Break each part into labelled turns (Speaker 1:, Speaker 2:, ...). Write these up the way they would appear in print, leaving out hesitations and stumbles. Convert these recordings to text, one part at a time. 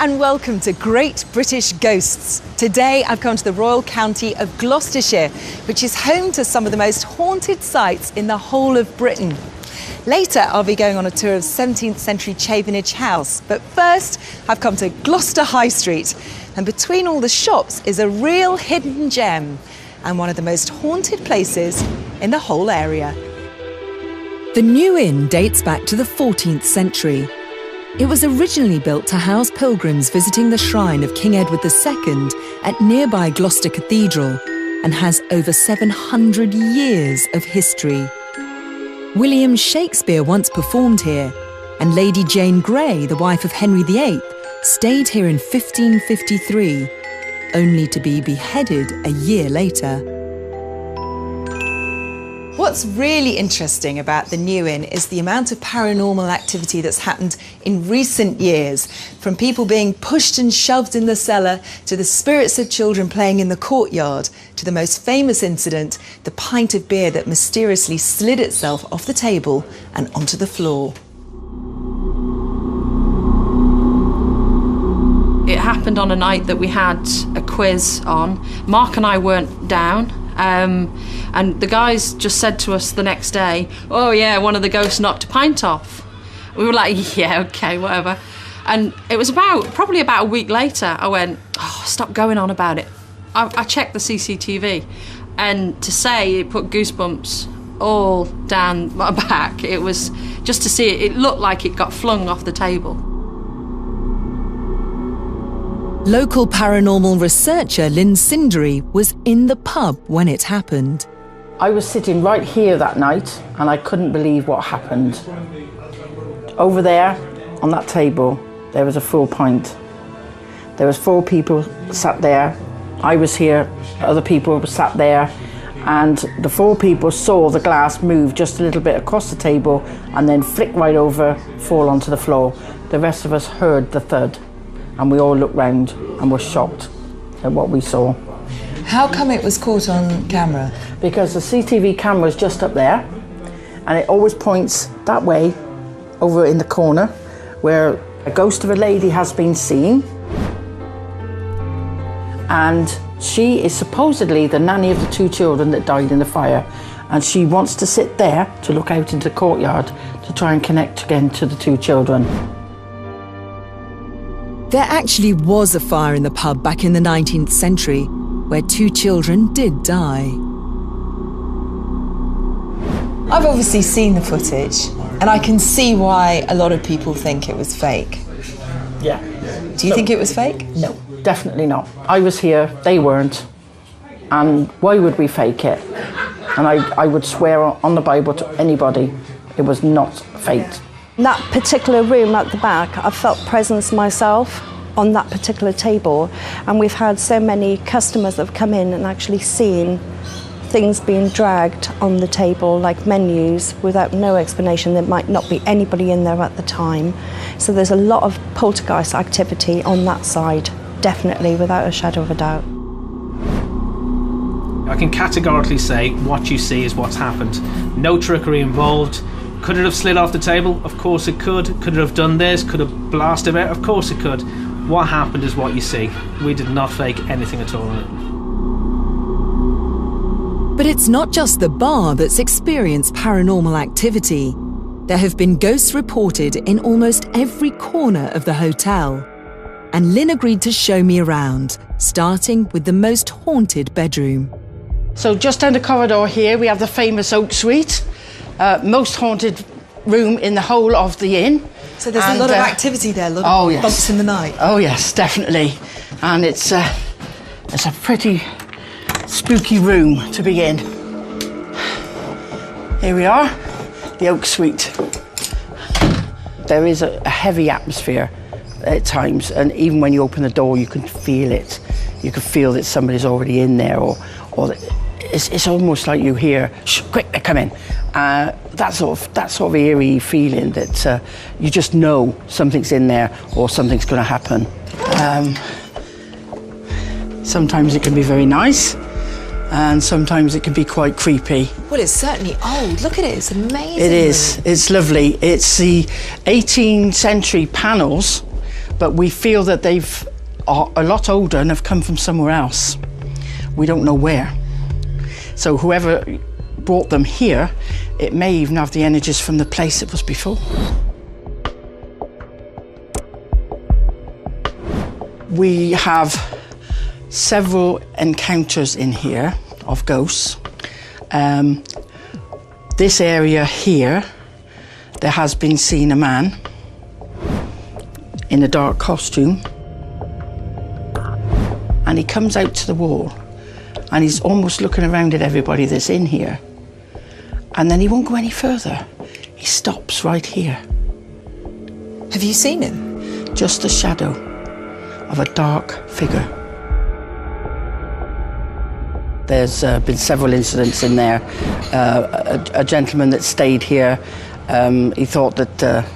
Speaker 1: and welcome to Great British Ghosts. Today I've come to the Royal County of Gloucestershire, which is home to some of the most haunted sites in the whole of Britain. Later I'll be going on a tour of 17th century Chavenage House, but first I've come to Gloucester High Street, and between all the shops is a real hidden gem and one of the most haunted places in the whole area. The New Inn dates back to the 14th century. It was originally built to house pilgrims visiting the shrine of King Edward II at nearby Gloucester Cathedral and has over 700 years of history. William Shakespeare once performed here, and Lady Jane Grey, the wife of Henry VIII, stayed here in 1553, only to be beheaded a year later. What's really interesting about the New Inn is the amount of paranormal activity that's happened in recent years, from people being pushed and shoved in the cellar, to the spirits of children playing in the courtyard, to the most famous incident, the pint of beer that mysteriously slid itself off the table and onto the floor.
Speaker 2: It happened on a night that we had a quiz on. Mark and I weren't down. And the guys just said to us the next day, oh yeah, one of the ghosts knocked a pint off. We were like, yeah, okay, whatever. And it was probably about a week later, I went, oh, stop going on about it. I checked the CCTV, and to say it put goosebumps all down my back. It was just to see it looked like it got flung off the table.
Speaker 1: Local paranormal researcher Lynn Cindery was in the pub when it happened.
Speaker 3: I was sitting right here that night and I couldn't believe what happened. Over there, on that table, there was a full pint. There was 4 people sat there. I was here, other people were sat there, and the 4 people saw the glass move just a little bit across the table and then flick right over, fall onto the floor. The rest of us heard the thud. And we all looked round and were shocked at what we saw.
Speaker 1: How come it was caught on camera?
Speaker 3: Because the CCTV camera is just up there, and it always points that way, over in the corner, where a ghost of a lady has been seen. And she is supposedly the nanny of the 2 children that died in the fire. And she wants to sit there to look out into the courtyard to try and connect again to the 2 children.
Speaker 1: There actually was a fire in the pub back in the 19th century, where 2 children did die. I've obviously seen the footage, and I can see why a lot of people think it was fake.
Speaker 3: Yeah.
Speaker 1: Do you think it was fake?
Speaker 3: No, definitely not. I was here, they weren't, and why would we fake it? And I would swear on the Bible to anybody, it was not faked.
Speaker 4: That particular room at the back, I felt presence myself on that particular table, and we've had so many customers that have come in and actually seen things being dragged on the table, like menus, without no explanation. There might not be anybody in there at the time. So there's a lot of poltergeist activity on that side, definitely, without a shadow of a doubt.
Speaker 5: I can categorically say what you see is what's happened. No trickery involved. Could it have slid off the table? Of course it could. Could it have done this? Could it have blasted it? Of course it could. What happened is what you see. We did not fake anything at all.
Speaker 1: But it's not just the bar that's experienced paranormal activity. There have been ghosts reported in almost every corner of the hotel. And Lynn agreed to show me around, starting with the most haunted bedroom.
Speaker 3: So just down the corridor here, we have the famous Oak Suite. Most haunted room in the whole of the inn.
Speaker 1: So there's a lot of activity there, a lot of bumps in the night.
Speaker 3: Oh yes, definitely. And it's a pretty spooky room to be in. Here we are, the Oak Suite. There is a heavy atmosphere at times, and even when you open the door, you can feel it. You can feel that somebody's already in there, or it's almost like you hear, shh, quick, they're coming. That sort of eerie feeling that you just know something's in there or something's going to happen. Sometimes it can be very nice, and sometimes it can be quite creepy.
Speaker 1: Well, it's certainly old. Look at it, it's amazing.
Speaker 3: It is, it's lovely. It's the 18th century panels but we feel that they've are a lot older and have come from somewhere else. We don't know where. So whoever brought them here, it may even have the energies from the place it was before. We have several encounters in here of ghosts. This area here, there has been seen a man in a dark costume, and he comes out to the wall and he's almost looking around at everybody that's in here, and then he won't go any further. He stops right here.
Speaker 1: Have you seen him?
Speaker 3: Just a shadow of a dark figure. There's been several incidents in there. A gentleman that stayed here, he thought that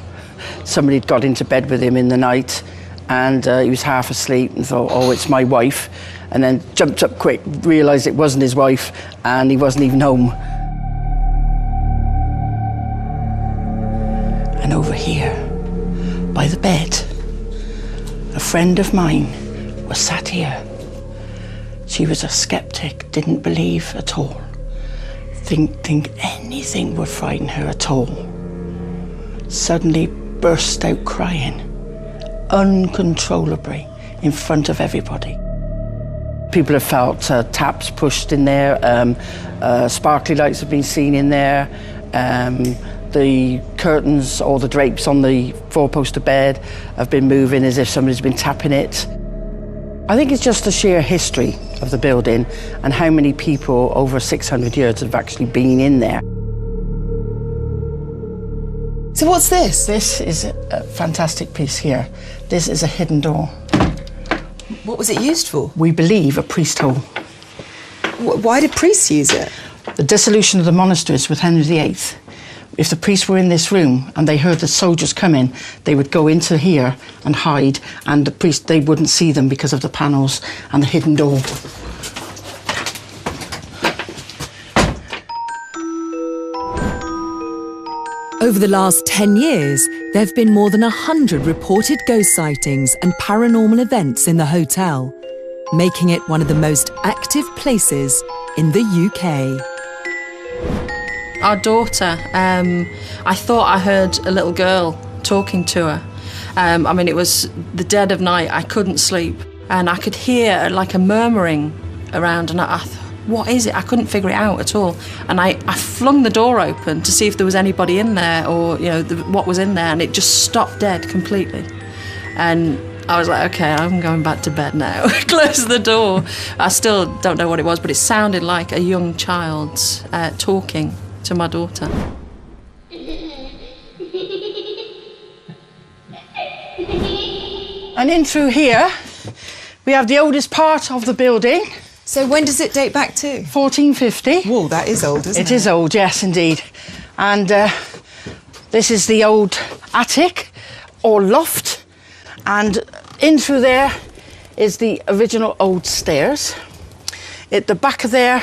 Speaker 3: somebody had got into bed with him in the night, and he was half asleep and thought, oh, it's my wife, and then jumped up quick, realised it wasn't his wife, and he wasn't even home. And over here, by the bed, a friend of mine was sat here. She was a skeptic, didn't believe at all. Think anything would frighten her at all. Suddenly burst out crying, uncontrollably, in front of everybody. People have felt taps pushed in there, sparkly lights have been seen in there, the curtains or the drapes on the four-poster bed have been moving as if somebody's been tapping it. I think it's just the sheer history of the building and how many people over 600 years have actually been in there.
Speaker 1: So what's this?
Speaker 3: This is a fantastic piece here. This is a hidden door.
Speaker 1: What was it used for?
Speaker 3: We believe a priest hole.
Speaker 1: Why did priests use it?
Speaker 3: The dissolution of the monasteries with Henry VIII. If the priests were in this room and they heard the soldiers coming, they would go into here and hide, and the priests, they wouldn't see them because of the panels and the hidden door.
Speaker 1: Over the last 10 years, there have been more than 100 reported ghost sightings and paranormal events in the hotel, making it one of the most active places in the UK.
Speaker 2: Our daughter, I thought I heard a little girl talking to her. I mean, it was the dead of night, I couldn't sleep, and I could hear like a murmuring around, and I thought, what is it? I couldn't figure it out at all. And I flung the door open to see if there was anybody in there, or, you know, what was in there, and it just stopped dead completely. And I was like, okay, I'm going back to bed now. Close the door. I still don't know what it was, but it sounded like a young child talking to my daughter.
Speaker 3: And in through here, we have the oldest part of the building.
Speaker 1: So when does it date back to?
Speaker 3: 1450.
Speaker 1: Whoa, that is old, isn't it?
Speaker 3: It is old, yes, indeed. And this is the old attic, or loft. And in through there is the original old stairs. At the back of there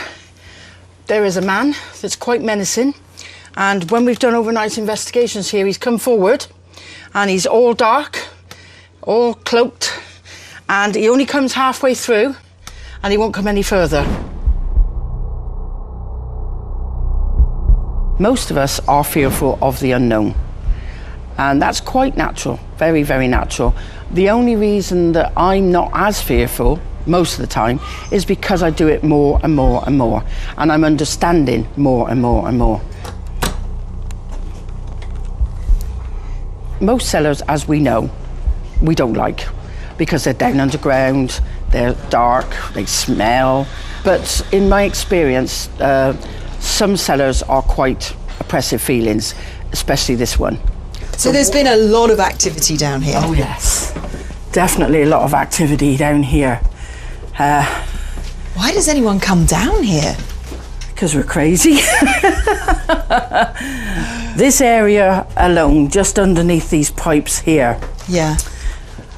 Speaker 3: is a man that's quite menacing. And when we've done overnight investigations here, he's come forward and he's all dark, all cloaked, and he only comes halfway through and he won't come any further. Most of us are fearful of the unknown, and that's quite natural, very, very natural. The only reason that I'm not as fearful most of the time is because I do it more and more and more, and I'm understanding more and more and more. Most cellars, as we know, we don't like, because they're down underground, they're dark, they smell. But in my experience, some cellars are quite oppressive feelings, especially this one.
Speaker 1: So there's been a lot of activity down here.
Speaker 3: Oh yes, definitely a lot of activity down here.
Speaker 1: Why does anyone come down here?
Speaker 3: Because we're crazy. This area alone, just underneath these pipes here,
Speaker 1: Yeah.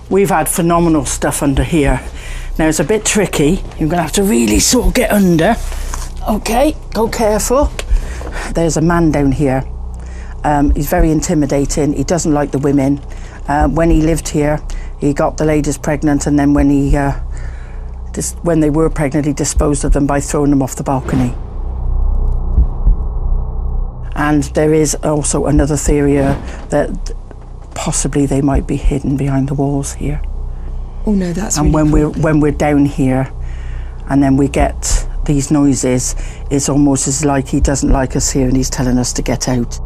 Speaker 3: we've had phenomenal stuff under here. Now it's a bit tricky. You're gonna have to really sort of get under. Okay, go careful. There's a man down here. He's very intimidating. He doesn't like the women. When he lived here, He got the ladies pregnant, and then when they were pregnant, he disposed of them by throwing them off the balcony. And there is also another theory that possibly they might be hidden behind the walls here.
Speaker 1: Oh no, that's
Speaker 3: and
Speaker 1: really
Speaker 3: when we're down here, and then we get these noises, it's almost as like he doesn't like us here and he's telling us to get out.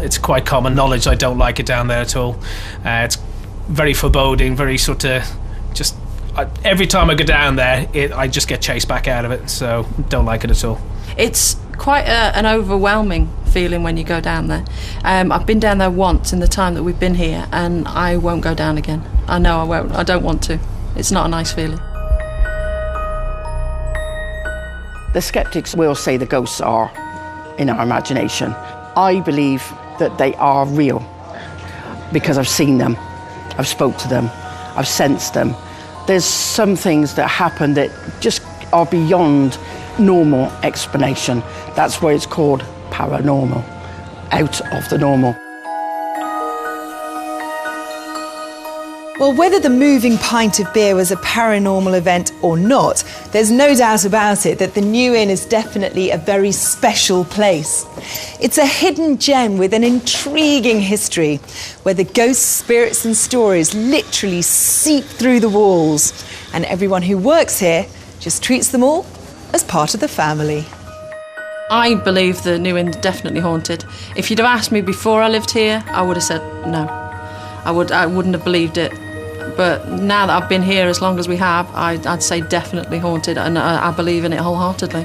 Speaker 5: It's quite common knowledge I don't like it down there at all. It's very foreboding, very sort of just... every time I go down there, I just get chased back out of it, so don't like it at all.
Speaker 2: It's quite an overwhelming feeling when you go down there. I've been down there once in the time that we've been here, and I won't go down again. I know I won't. I don't want to. It's not a nice feeling.
Speaker 3: The skeptics will say the ghosts are in our imagination. I believe that they are real because I've seen them, I've spoke to them, I've sensed them. There's some things that happen that just are beyond normal explanation. That's why it's called paranormal, out of the normal.
Speaker 1: Well, whether the moving pint of beer was a paranormal event or not, there's no doubt about it that the New Inn is definitely a very special place. It's a hidden gem with an intriguing history, where the ghosts, spirits and stories literally seep through the walls, and everyone who works here just treats them all as part of the family.
Speaker 2: I believe the New Inn's definitely haunted. If you'd have asked me before I lived here, I would have said no. I wouldn't have believed it. But now that I've been here as long as we have, I'd say definitely haunted, and I believe in it wholeheartedly.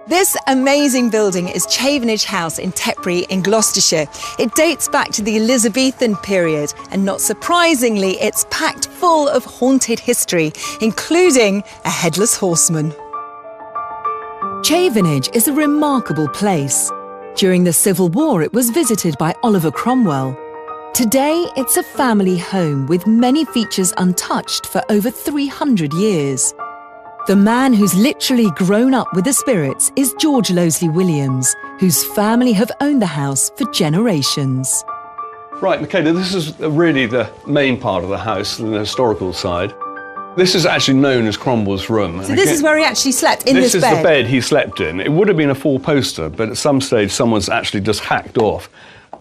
Speaker 1: This amazing building is Chafenage House in Tetbury in Gloucestershire. It dates back to the Elizabethan period, and not surprisingly, it's packed full of haunted history, including a headless horseman. Chafenage is a remarkable place. During the Civil War, it was visited by Oliver Cromwell. Today, it's a family home with many features untouched for over 300 years. The man who's literally grown up with the spirits is George Loseley Williams, whose family have owned the house for generations.
Speaker 6: Right, Michaela, this is really the main part of the house, the historical side. This is actually known as Cromwell's room.
Speaker 1: So this is where he actually slept, in this bed?
Speaker 6: This is the bed he slept in. It would have been a four-poster, but at some stage someone's actually just hacked off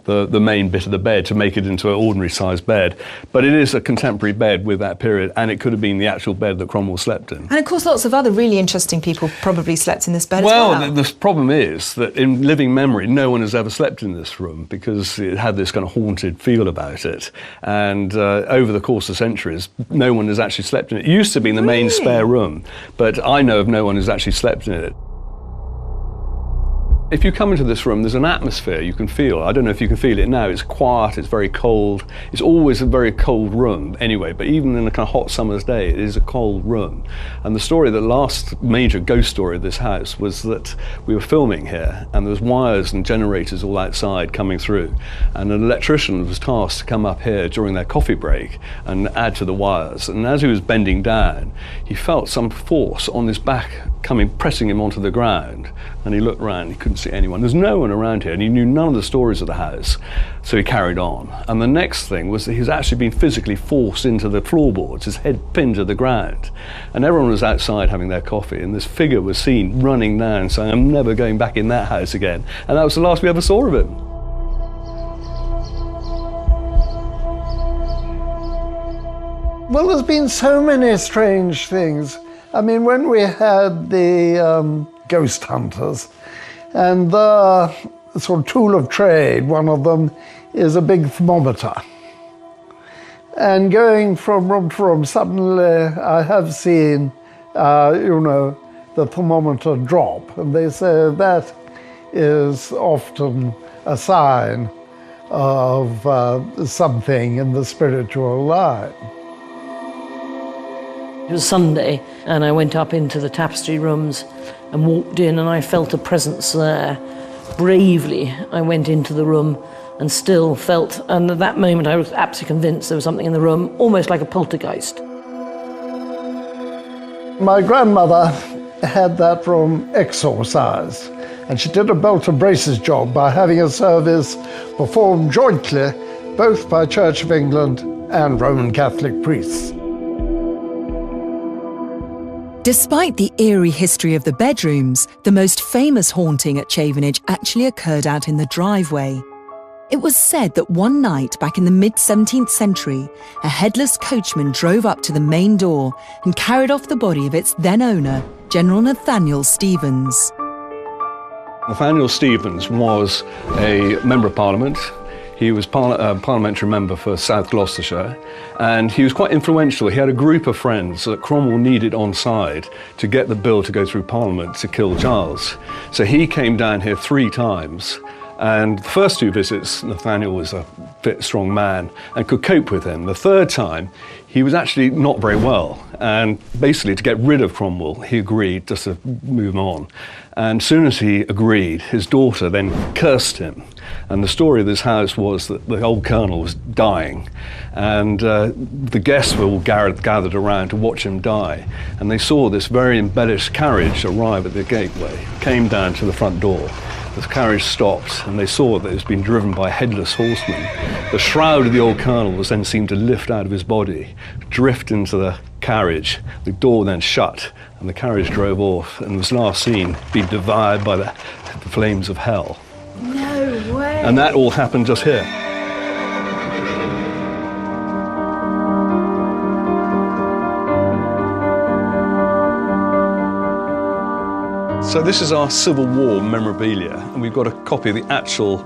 Speaker 6: the main bit of the bed to make it into an ordinary-sized bed. But it is a contemporary bed with that period, and it could have been the actual bed that Cromwell slept in.
Speaker 1: And of course lots of other really interesting people probably slept in this bed as well.
Speaker 6: Well, the problem is that in living memory, no one has ever slept in this room because it had this kind of haunted feel about it. And over the course of centuries, no one has actually slept in it. It used to be the main spare room, but I know of no one who's actually slept in it. If you come into this room, there's an atmosphere you can feel. I don't know if you can feel it now. It's quiet, it's very cold. It's always a very cold room anyway, but even in a kind of hot summer's day, it is a cold room. And the last major ghost story of this house was that we were filming here, and there was wires and generators all outside coming through. And an electrician was tasked to come up here during their coffee break and add to the wires. And as he was bending down, he felt some force on his back pressing him onto the ground. And he looked round, he couldn't see anyone. There's no one around here, and he knew none of the stories of the house, so he carried on. And the next thing was that he's actually been physically forced into the floorboards, his head pinned to the ground. And everyone was outside having their coffee, and this figure was seen running down, saying, "I'm never going back in that house again." And that was the last we ever saw of him.
Speaker 7: Well, there's been so many strange things. I mean, when we had the ghost hunters, and the sort of tool of trade, one of them is a big thermometer. And going from room to room, suddenly I have seen, the thermometer drop. And they say that is often a sign of something in the spiritual line.
Speaker 8: It was Sunday, and I went up into the tapestry rooms and walked in, and I felt a presence there. Bravely, I went into the room and still felt, and at that moment I was absolutely convinced there was something in the room, almost like a poltergeist.
Speaker 7: My grandmother had that room exorcised. And she did a belt and braces job by having a service performed jointly both by Church of England and Roman Catholic priests.
Speaker 1: Despite the eerie history of the bedrooms, the most famous haunting at Stevenage actually occurred out in the driveway. It was said that one night back in the mid-17th century, a headless coachman drove up to the main door and carried off the body of its then owner, General Nathaniel Stevens.
Speaker 6: Nathaniel Stevens was a Member of Parliament. He was parliamentary member for South Gloucestershire, and he was quite influential. He had a group of friends that Cromwell needed on side to get the bill to go through Parliament to kill Charles. So he came down here 3 times, and the first 2 visits, Nathaniel was a fit, strong man and could cope with him. The 3rd time, he was actually not very well, and basically to get rid of Cromwell, he agreed just to move on. And as soon as he agreed, his daughter then cursed him. And the story of this house was that the old colonel was dying, and the guests were all gathered around to watch him die. And they saw this very embellished carriage arrive at the gateway, came down to the front door. The carriage stopped, and they saw that it was being driven by a headless horseman. The shroud of the old colonel was then seen to lift out of his body, drift into the carriage. The door then shut, and the carriage drove off, and was last seen being devoured by the flames of hell.
Speaker 1: No way!
Speaker 6: And that all happened just here. So this is our Civil War memorabilia, and we've got a copy of the actual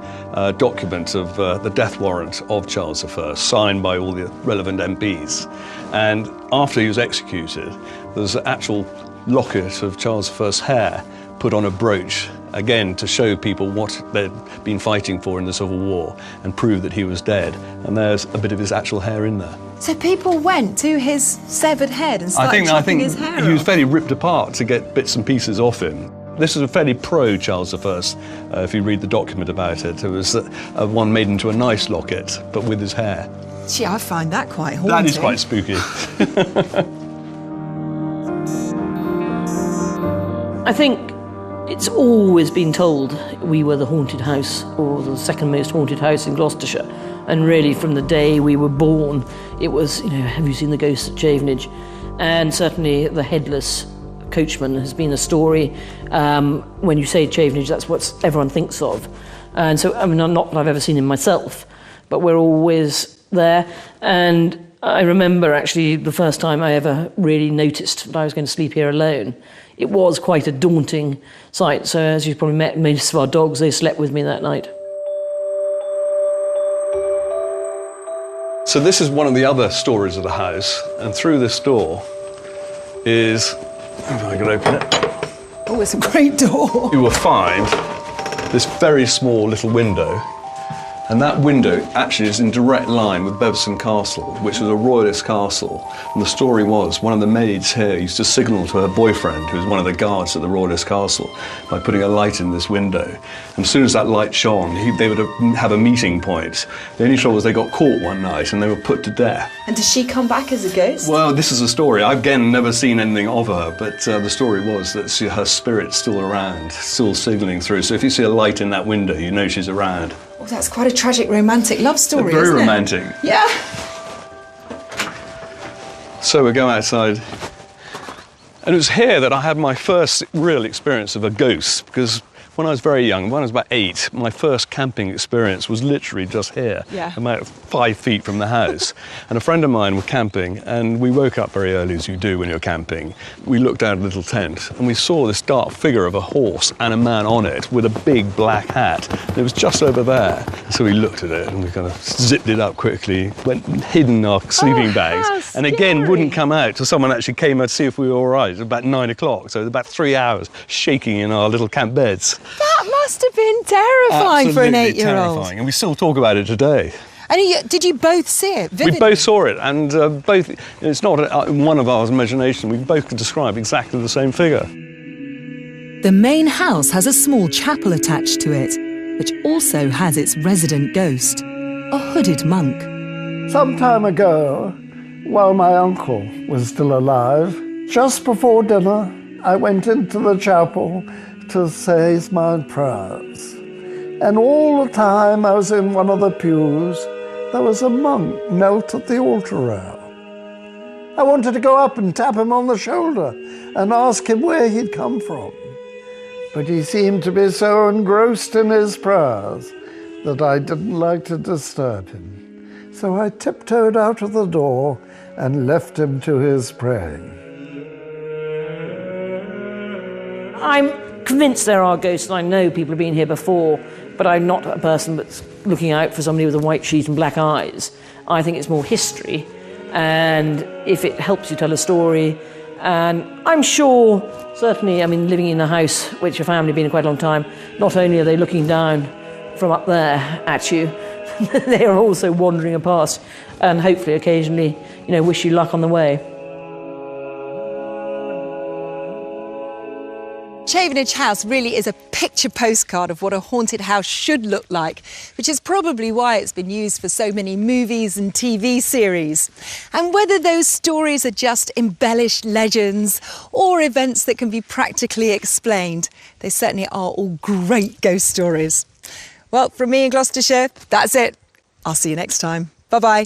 Speaker 6: document of the death warrant of Charles I, signed by all the relevant MPs. And after he was executed, there's an actual locket of Charles I's hair put on a brooch, again to show people what they'd been fighting for in the Civil War and prove that he was dead. And there's a bit of his actual hair in there.
Speaker 1: So people went to his severed head and started chopping his hair off?
Speaker 6: He was fairly ripped apart to get bits and pieces off him. This is a fairly pro-Charles I, if you read the document about it. It was one made into a nice locket, but with his hair.
Speaker 1: Gee, I find that quite haunting.
Speaker 6: That is quite spooky.
Speaker 8: I think it's always been told we were the haunted house, or the second most haunted house in Gloucestershire. And really, from the day we were born, it was, have you seen the ghosts at Stevenage? And certainly the headless coachman has been a story. When you say Stevenage, that's what everyone thinks of. And so, not that I've ever seen him myself, but we're always there. And I remember actually the first time I ever really noticed that I was going to sleep here alone. It was quite a daunting sight. So as you probably met, most of our dogs, they slept with me that night.
Speaker 6: So this is one of the other stories of the house, and through this door is, if I can open it.
Speaker 1: Oh, it's a great door.
Speaker 6: You will find this very small little window, and that window actually is in direct line with Byaitjiř Castle, which was a royalist castle. And the story was one of the maids here used to signal to her boyfriend, who was one of the guards at the royalist castle, by putting a light in this window. And as soon as that light shone, they would have a meeting point. The only trouble was they got caught one night and they were put to death.
Speaker 1: And does she come back as a ghost?
Speaker 6: Well, this is a story. I've again never seen anything of her, but the story was that her spirit's still around, still signalling through. So if you see a light in that window, you know she's around.
Speaker 1: Oh, that's quite a tragic romantic love story,
Speaker 6: Very
Speaker 1: isn't it?
Speaker 6: romantic.
Speaker 1: Yeah.
Speaker 6: So we go outside. And it was here that I had my first real experience of a ghost, because when I was very young, when I was about 8, my first camping experience was literally just here, about 5 feet from the house. And a friend of mine was camping, and we woke up very early, as you do when you're camping. We looked out a little tent, and we saw this dark figure of a horse and a man on it with a big black hat. And it was just over there. So we looked at it, and we kind of zipped it up quickly, went and hid in our sleeping bags, and again wouldn't come out till someone actually came out to see if we were all right. It was about 9 o'clock, so it was about 3 hours shaking in our little camp beds.
Speaker 1: That must have been terrifying.
Speaker 6: Absolutely
Speaker 1: for an 8-year-old.
Speaker 6: Terrifying, and we still talk about it today.
Speaker 1: And did you both see it vividly?
Speaker 6: We both saw it, and both, it's not one of our imagination, we both could describe exactly the same figure.
Speaker 1: The main house has a small chapel attached to it, which also has its resident ghost, a hooded monk.
Speaker 7: Some time ago, while my uncle was still alive, just before dinner, I went into the chapel to say my prayers. And all the time I was in one of the pews, there was a monk knelt at the altar rail. I wanted to go up and tap him on the shoulder and ask him where he'd come from. But he seemed to be so engrossed in his prayers that I didn't like to disturb him. So I tiptoed out of the door and left him to his praying.
Speaker 8: I'm convinced there are ghosts, and I know people have been here before, but I'm not a person that's looking out for somebody with a white sheet and black eyes. I think it's more history, and if it helps you tell a story, and I'm sure, certainly, I mean, living in a house which a family have been in quite a long time, not only are they looking down from up there at you, they are also wandering past, and hopefully occasionally, you know, wish you luck on the way.
Speaker 1: Stevenage House really is a picture postcard of what a haunted house should look like, which is probably why it's been used for so many movies and TV series. And whether those stories are just embellished legends or events that can be practically explained, they certainly are all great ghost stories. Well, from me in Gloucestershire, that's it. I'll see you next time. Bye-bye.